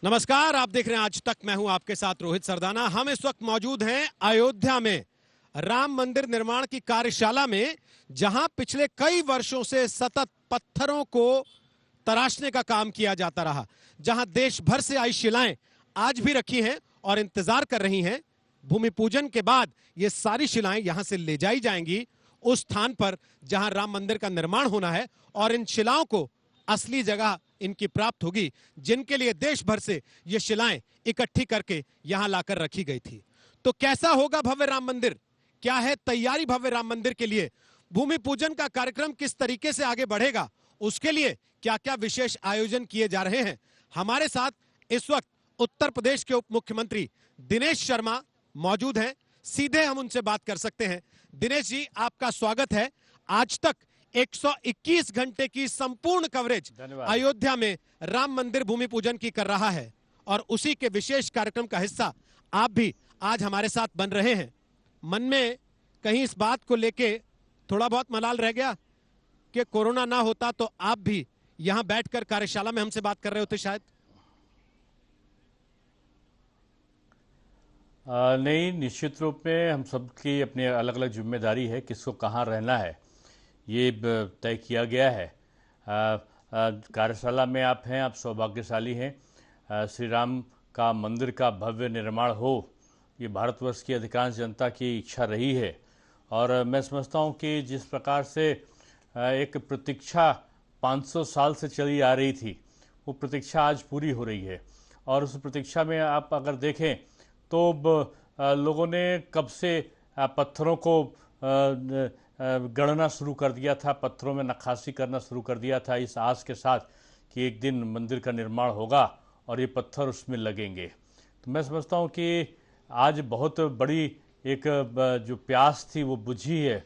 नमस्कार, आप देख रहे हैं आज तक। मैं हूं आपके साथ रोहित सरदाना। हम इस वक्त मौजूद हैं अयोध्या में राम मंदिर निर्माण की कार्यशाला में, जहां पिछले कई वर्षों से सतत पत्थरों को तराशने का काम किया जाता रहा, जहां देश भर से आई शिलाएं आज भी रखी हैं और इंतजार कर रही हैं। भूमि पूजन के बाद ये सारी शिलाएं यहां से ले जाई जाएंगी उस स्थान पर जहां राम मंदिर का निर्माण होना है, और इन शिलाओं को असली जगह इनकी प्राप्त होगी, जिनके लिए देश भर से ये शिलाएं इकट्ठी करके यहां लाकर रखी गई थी। तो कैसा होगा भव्य राम मंदिर? क्या है तैयारी भव्य राम मंदिर के लिए? भूमि पूजन का कार्यक्रम किस तरीके से आगे बढ़ेगा? उसके लिए क्या क्या विशेष आयोजन किए जा रहे हैं? हमारे साथ इस वक्त उत्तर प्रदेश के उप मुख्यमंत्री दिनेश शर्मा मौजूद हैं। सीधे हम उनसे बात कर सकते हैं। दिनेश जी, आपका स्वागत है। आज तक 121 घंटे की संपूर्ण कवरेज अयोध्या में राम मंदिर भूमि पूजन की कर रहा है, और उसी के विशेष कार्यक्रम का हिस्सा आप भी आज हमारे साथ बन रहे हैं। मन में कहीं इस बात को लेके थोड़ा बहुत मलाल रह गया कि कोरोना ना होता तो आप भी यहां बैठकर कार्यशाला में हमसे बात कर रहे होते शायद? नहीं, निश्चित रूप में हम सबकी अपनी अलग अलग जिम्मेदारी है, किसको कहाँ रहना है ये तय किया गया है। कार्यशाला में आप हैं, आप सौभाग्यशाली हैं। श्री राम का मंदिर का भव्य निर्माण हो, ये भारतवर्ष की अधिकांश जनता की इच्छा रही है। और मैं समझता हूँ कि जिस प्रकार से एक प्रतीक्षा 500 साल से चली आ रही थी, वो प्रतीक्षा आज पूरी हो रही है। और उस प्रतीक्षा में आप अगर देखें तो लोगों ने कब से पत्थरों को गणना शुरू कर दिया था, पत्थरों में नक्काशी करना शुरू कर दिया था, इस आस के साथ कि एक दिन मंदिर का निर्माण होगा और ये पत्थर उसमें लगेंगे। तो मैं समझता हूँ कि आज बहुत बड़ी एक जो प्यास थी वो बुझी है,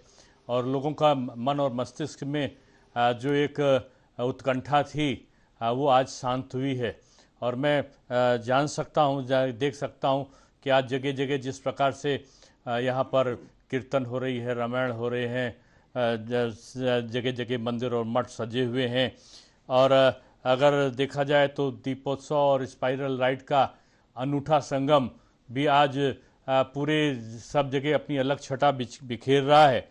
और लोगों का मन और मस्तिष्क में जो एक उत्कंठा थी वो आज शांत हुई है। और मैं जान सकता हूँ, देख सकता हूँ कि आज जगह जगह जिस प्रकार से यहाँ पर कीर्तन हो रही है, रामायण हो रहे हैं, जगह जगह मंदिर और मठ सजे हुए हैं। और अगर देखा जाए तो दीपोत्सव और स्पाइरल राइड का अनूठा संगम भी आज पूरे सब जगह अपनी अलग छटा बिखेर रहा है।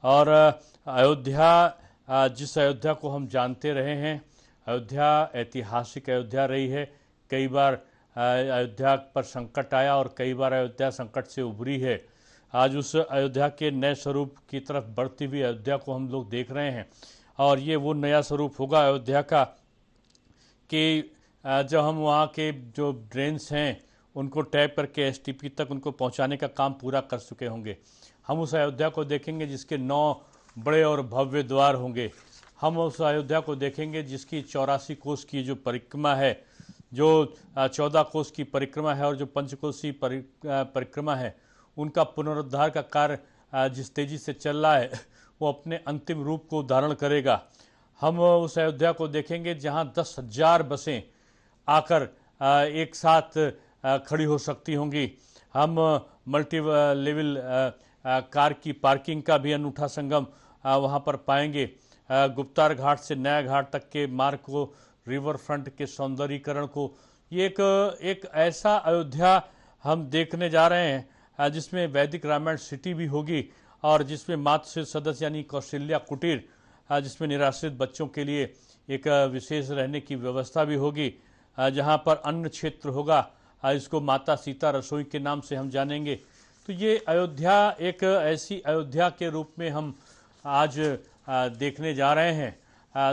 और अयोध्या, जिस अयोध्या को हम जानते रहे हैं, अयोध्या ऐतिहासिक अयोध्या रही है। कई बार अयोध्या पर संकट आया और कई बार अयोध्या संकट से उभरी है। आज उस अयोध्या के नए स्वरूप की तरफ बढ़ती हुई अयोध्या को हम लोग देख रहे हैं। और ये वो नया स्वरूप होगा अयोध्या का कि जब हम वहाँ के जो ड्रेन्स हैं उनको टैप करके एसटीपी तक उनको पहुँचाने का काम पूरा कर चुके होंगे। हम उस अयोध्या को देखेंगे जिसके 9 बड़े और भव्य द्वार होंगे। हम उस अयोध्या को देखेंगे जिसकी 84 कोस की जो परिक्रमा है, जो 14 कोस की परिक्रमा है, और जो पंचकोसी परिक्रमा है, उनका पुनरुद्धार का कार्य जिस तेजी से चल रहा है वो अपने अंतिम रूप को धारण करेगा। हम उस अयोध्या को देखेंगे जहां 10,000 बसें आकर एक साथ खड़ी हो सकती होंगी। हम मल्टी लेवल कार की पार्किंग का भी अनूठा संगम वहां पर पाएंगे। गुप्तार घाट से नया घाट तक के मार्ग को, रिवर फ्रंट के सौंदर्यीकरण को, ये एक ऐसा अयोध्या हम देखने जा रहे हैं जिसमें वैदिक रामायण सिटी भी होगी, और जिसमें मातृ सदस्य यानी कौशल्या कुटीर, जिसमें निराश्रित बच्चों के लिए एक विशेष रहने की व्यवस्था भी होगी, जहां पर अन्न क्षेत्र होगा, इसको माता सीता रसोई के नाम से हम जानेंगे। तो ये अयोध्या एक ऐसी अयोध्या के रूप में हम आज देखने जा रहे हैं,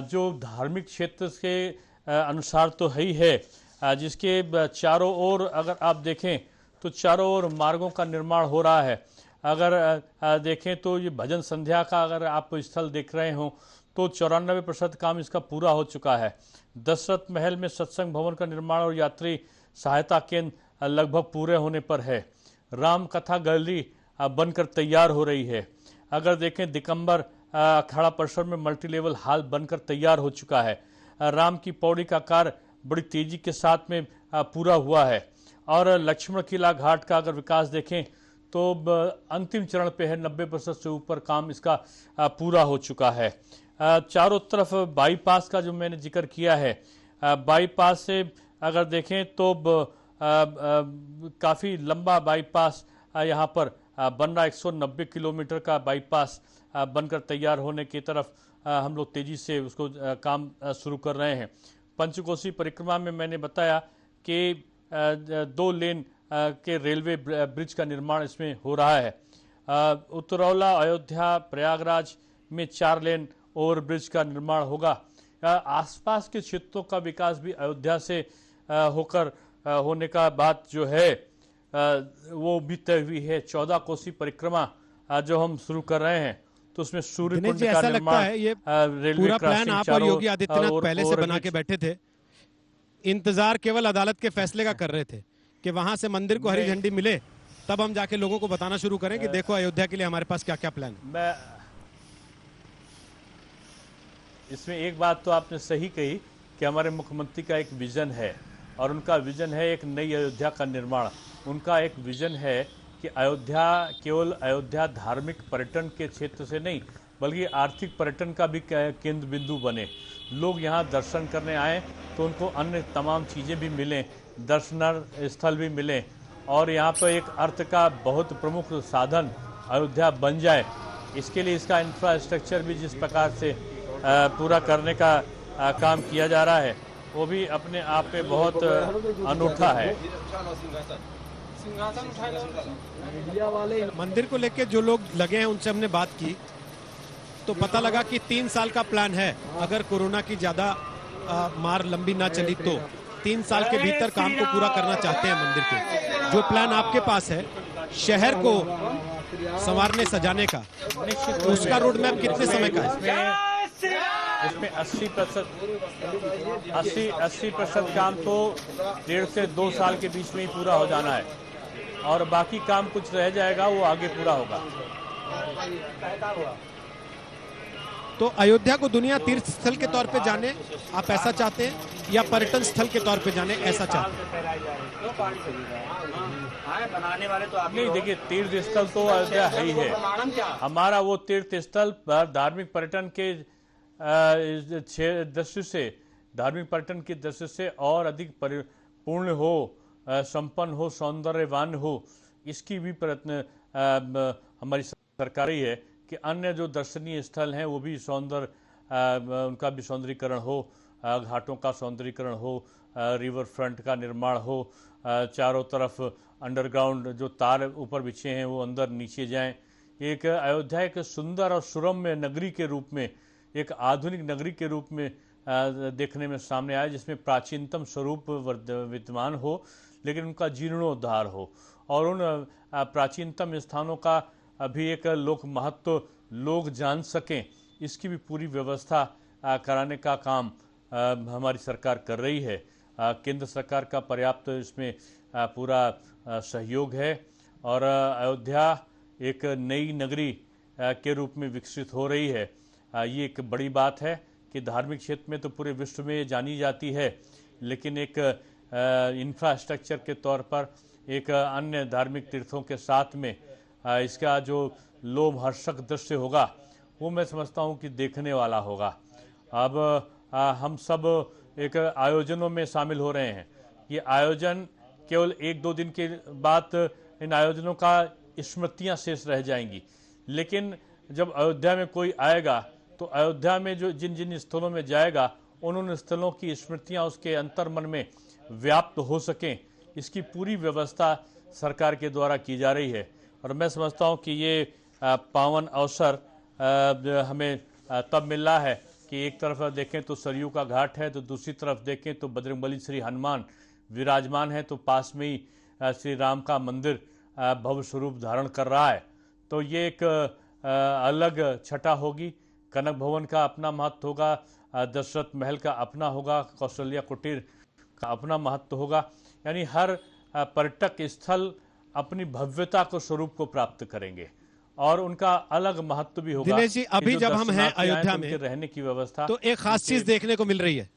जो धार्मिक क्षेत्र के अनुसार तो है ही है, जिसके चारों ओर अगर आप देखें तो चारों ओर मार्गों का निर्माण हो रहा है। अगर देखें तो ये भजन संध्या का अगर आप स्थल देख रहे हो तो 94% काम इसका पूरा हो चुका है। दशरथ महल में सत्संग भवन का निर्माण और यात्री सहायता केंद्र लगभग पूरे होने पर है। राम कथा गैलरी बनकर तैयार हो रही है। अगर देखें दिगंबर अखाड़ा परिसर में मल्टी लेवल हॉल बनकर तैयार हो चुका है। राम की पौड़ी का कार्य बड़ी तेजी के साथ में पूरा हुआ है। और लक्ष्मण किला घाट का अगर विकास देखें तो अंतिम चरण पे है, 90% से ऊपर काम इसका पूरा हो चुका है। चारों तरफ बाईपास का जो मैंने जिक्र किया है, बाईपास से अगर देखें तो काफ़ी लंबा बाईपास यहाँ पर बन रहा, 190 किलोमीटर का बाईपास बनकर तैयार होने की तरफ हम लोग तेजी से उसको काम शुरू कर रहे हैं। पंचकोसी परिक्रमा में मैंने बताया कि 2 लेन के रेलवे ब्रिज का निर्माण इसमें हो रहा है। उत्तरौला, अयोध्या, प्रयागराज में 4 लेन ओवरब्रिज का निर्माण होगा। आसपास के क्षेत्रों का विकास भी अयोध्या से होकर होने का बात जो है वो भी तय हुई है। 14 कोसी परिक्रमा जो हम शुरू कर रहे हैं तो उसमें सूर्य कुंड का ऐसा निर्माण, लगता है ये पूरा प्लान आप और योगी आदित्यनाथ पहले से बना के बैठे थे, इंतजार केवल अदालत के फैसले का कर रहे थे कि वहां से मंदिर को हरी झंडी मिले तब हम जाके लोगों को बताना शुरू करें कि देखो अयोध्या के लिए हमारे पास क्या क्या प्लान है। मैं इसमें एक बात तो आपने सही कही कि हमारे मुख्यमंत्री का एक विजन है और उनका विजन है एक नई अयोध्या का निर्माण। उनका एक विजन है कि अयोध्या केवल अयोध्या धार्मिक पर्यटन के क्षेत्र से नहीं बल्कि आर्थिक पर्यटन का भी केंद्र बिंदु बने। लोग यहाँ दर्शन करने आए तो उनको अन्य तमाम चीज़ें भी मिलें, दर्शनीय स्थल भी मिलें और यहाँ पर एक अर्थ का बहुत प्रमुख साधन अयोध्या बन जाए। इसके लिए इसका इंफ्रास्ट्रक्चर भी जिस प्रकार से पूरा करने का काम किया जा रहा है वो भी अपने आप में बहुत अनूठा है। मंदिर को लेकर जो लोग लगे हैं उनसे हमने बात की तो पता लगा कि 3 साल का प्लान है। अगर कोरोना की ज्यादा मार लंबी ना चली तो 3 साल के भीतर काम को पूरा करना चाहते हैं मंदिर के। जो प्लान आपके पास है शहर को संवारने सजाने का, उसका रोड मैप कितने समय का है? इसमें 80% काम तो 1.5 से 2 साल के बीच में ही पूरा हो जाना है और बाकी काम कुछ रह जाएगा वो आगे पूरा होगा। तो अयोध्या को दुनिया तीर्थ स्थल के तौर पे जाने आप ऐसा चाहते हैं या पर्यटन स्थल के तौर पे जाने ऐसा चाहते हैं? नहीं, देखिए तीर्थ स्थल तो अयोध्या है ही है। हमारा वो तीर्थ स्थल पर धार्मिक पर्यटन के दृष्टि से, धार्मिक पर्यटन की दृष्टि से और अधिक पूर्ण हो, संपन्न हो, सौंदर्यवान हो, इसकी भी प्रयत्न हमारी सरकार ही है कि अन्य जो दर्शनीय स्थल हैं वो भी उनका भी सौंदर्यीकरण हो, घाटों का सौंदर्यीकरण हो, रिवर फ्रंट का निर्माण हो, चारों तरफ अंडरग्राउंड जो तार ऊपर बिछे हैं वो अंदर नीचे जाएं। एक अयोध्या एक सुंदर और सुरम्य नगरी के रूप में, एक आधुनिक नगरी के रूप में देखने में सामने आया जिसमें प्राचीनतम स्वरूप विद्यमान हो लेकिन उनका जीर्णोद्धार हो और उन प्राचीनतम स्थानों का अभी एक लोक महत्व लोग जान सकें, इसकी भी पूरी व्यवस्था कराने का काम हमारी सरकार कर रही है। केंद्र सरकार का पर्याप्त इसमें पूरा सहयोग है और अयोध्या एक नई नगरी के रूप में विकसित हो रही है। ये एक बड़ी बात है कि धार्मिक क्षेत्र में तो पूरे विश्व में जानी जाती है लेकिन एक इंफ्रास्ट्रक्चर के तौर पर एक अन्य धार्मिक तीर्थों के साथ में इसका जो लोमहर्षक दृश्य होगा वो मैं समझता हूँ कि देखने वाला होगा। अब हम सब एक आयोजनों में शामिल हो रहे हैं। ये आयोजन केवल 1-2 दिन के बाद इन आयोजनों का स्मृतियाँ शेष रह जाएंगी, लेकिन जब अयोध्या में कोई आएगा तो अयोध्या में जो जिन जिन स्थलों में जाएगा उन स्थलों की स्मृतियाँ उसके अंतर्मन में व्याप्त हो सकें, इसकी पूरी व्यवस्था सरकार के द्वारा की जा रही है। और मैं समझता हूँ कि ये पावन अवसर हमें तब मिल रहा है कि एक तरफ देखें तो सरयू का घाट है तो दूसरी तरफ देखें तो बजरंगबली श्री हनुमान विराजमान है, तो पास में ही श्री राम का मंदिर भव्य स्वरूप धारण कर रहा है। तो ये एक अलग छटा होगी। कनक भवन का अपना महत्व होगा, दशरथ महल का अपना होगा, कौशल्या कुटीर का अपना महत्व होगा। यानी हर पर्यटक स्थल अपनी भव्यता को स्वरूप को प्राप्त करेंगे और उनका अलग महत्व भी होगा। दिनेश जी, अभी जब हम हैं अयोध्या में रहने की व्यवस्था तो एक खास चीज देखने को मिल रही है।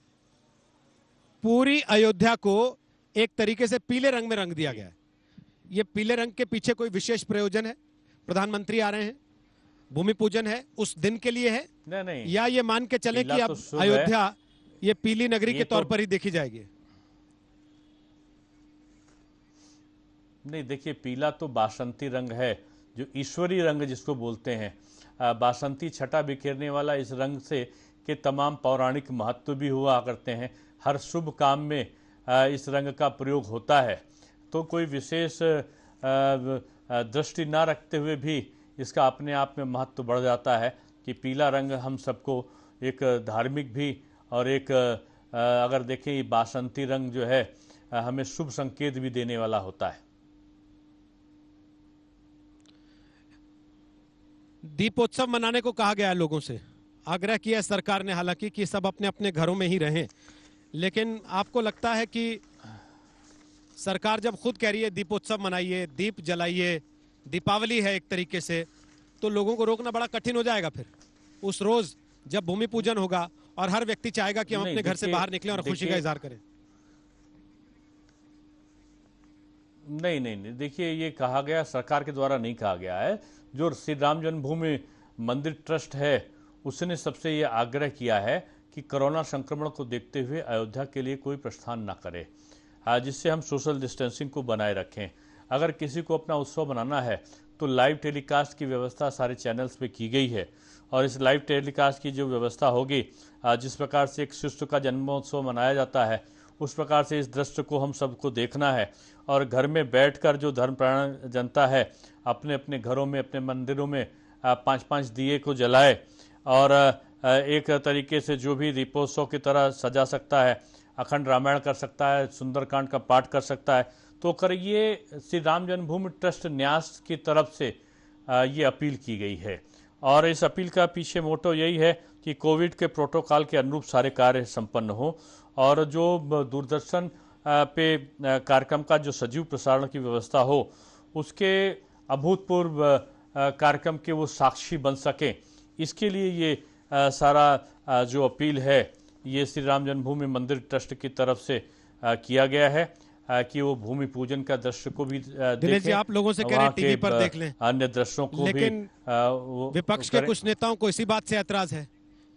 पूरी अयोध्या को एक तरीके से पीले रंग में रंग दिया गया है। ये पीले रंग के पीछे कोई विशेष प्रयोजन है? प्रधानमंत्री आ रहे हैं, भूमि पूजन है, उस दिन के लिए है? नहीं, या ये मान के चले कि अब अयोध्या ये पीली नगरी के तौर पर ही देखी जाएगी? नहीं, देखिए, पीला तो बासंती रंग है, जो ईश्वरी रंग जिसको बोलते हैं। बासंती छटा बिखेरने वाला इस रंग से के तमाम पौराणिक महत्व भी हुआ करते हैं। हर शुभ काम में इस रंग का प्रयोग होता है। तो कोई विशेष दृष्टि ना रखते हुए भी इसका अपने आप में महत्व बढ़ जाता है कि पीला रंग हम सबको एक धार्मिक भी और एक अगर देखें ये बासंती रंग जो है हमें शुभ संकेत भी देने वाला होता है। दीपोत्सव मनाने को कहा गया है लोगों से, आग्रह किया है सरकार ने हालांकि कि सब अपने अपने घरों में ही रहें, लेकिन आपको लगता है कि सरकार जब खुद कह रही है दीपोत्सव मनाइए, दीप जलाइए, दीपावली है एक तरीके से, तो लोगों को रोकना बड़ा कठिन हो जाएगा फिर उस रोज जब भूमि पूजन होगा और हर व्यक्ति चाहेगा कि हम नहीं, अपने घर से देखिए- बाहर निकलें और खुशी का इजहार करें? नहीं नहीं नहीं, देखिए, ये कहा गया सरकार के द्वारा नहीं कहा गया है। जो श्री राम जन्मभूमि मंदिर ट्रस्ट है उसने सबसे ये आग्रह किया है कि कोरोना संक्रमण को देखते हुए अयोध्या के लिए कोई प्रस्थान ना करे, जिससे हम सोशल डिस्टेंसिंग को बनाए रखें। अगर किसी को अपना उत्सव मनाना है तो लाइव टेलीकास्ट की व्यवस्था सारे चैनल्स पे की गई है, और इस लाइव टेलीकास्ट की जो व्यवस्था होगी, जिस प्रकार से एक शिशु का जन्मोत्सव मनाया जाता है उस प्रकार से इस दृश्य को हम सबको देखना है। और घर में बैठकर जो धर्मपरायण जनता है अपने अपने घरों में, अपने मंदिरों में 5-5 दिए को जलाए और एक तरीके से जो भी दीपोत्सव की तरह सजा सकता है, अखंड रामायण कर सकता है, सुंदरकांड का पाठ कर सकता है, तो करिए। श्री राम जन्मभूमि ट्रस्ट न्यास की तरफ से ये अपील की गई है, और इस अपील का पीछे मोटो यही है कि कोविड के प्रोटोकॉल के अनुरूप सारे कार्य संपन्न हो, और जो दूरदर्शन पे कार्यक्रम का जो सजीव प्रसारण की व्यवस्था हो उसके अभूतपूर्व कार्यक्रम के वो साक्षी बन सकें, इसके लिए ये सारा जो अपील है ये श्री राम जन्मभूमि मंदिर ट्रस्ट की तरफ से किया गया है कि वो भूमि पूजन का दृश्य को भी दिनेश जी, देखें, आप लोगों से कह रहे हैं टीवी पर देख लें, अन्य दृश्यों को भी लेकिन विपक्ष के करें। कुछ नेताओं को इसी बात से ऐतराज है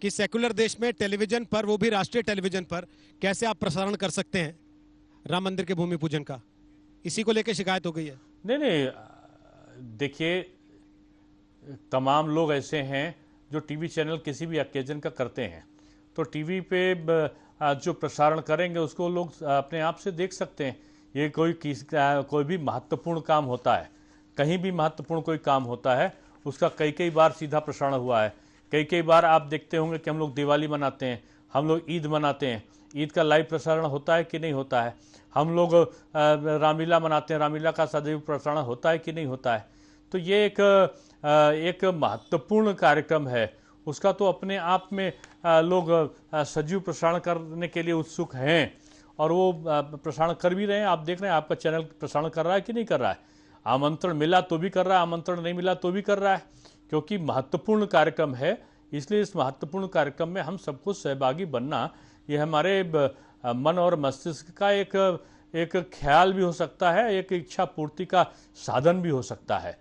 कि सेकुलर देश में टेलीविजन पर, वो भी राष्ट्रीय टेलीविजन पर, कैसे आप प्रसारण कर सकते हैं राम मंदिर के भूमि पूजन का? इसी को लेकर शिकायत हो गई है। नहीं नहीं, देखिए, तमाम लोग ऐसे हैं जो टीवी चैनल किसी भी ओकेजन का करते हैं, तो टीवी पे जो प्रसारण करेंगे उसको लोग अपने आप से देख सकते हैं। ये कोई भी महत्वपूर्ण काम होता है, कहीं भी महत्वपूर्ण कोई काम होता है, उसका कई कई बार सीधा प्रसारण हुआ है। कई कई बार आप देखते होंगे कि हम लोग दिवाली मनाते हैं, हम लोग ईद मनाते हैं, ईद का लाइव प्रसारण होता है कि नहीं होता है। हम लोग रामलीला मनाते हैं, रामलीला का सदैव प्रसारण होता है कि नहीं होता है। तो ये एक महत्वपूर्ण कार्यक्रम है, उसका तो अपने आप में लोग सजीव प्रसारण करने के लिए उत्सुक हैं, और वो प्रसारण कर भी रहे हैं। आप देख रहे हैं आपका चैनल प्रसारण कर रहा है कि नहीं कर रहा है। आमंत्रण मिला तो भी कर रहा है, आमंत्रण नहीं मिला तो भी कर रहा है, क्योंकि महत्वपूर्ण कार्यक्रम है। इसलिए इस महत्वपूर्ण कार्यक्रम में हम सबको सहभागी बनना, ये हमारे मन और मस्तिष्क का एक ख्याल भी हो सकता है, एक इच्छा पूर्ति का साधन भी हो सकता है।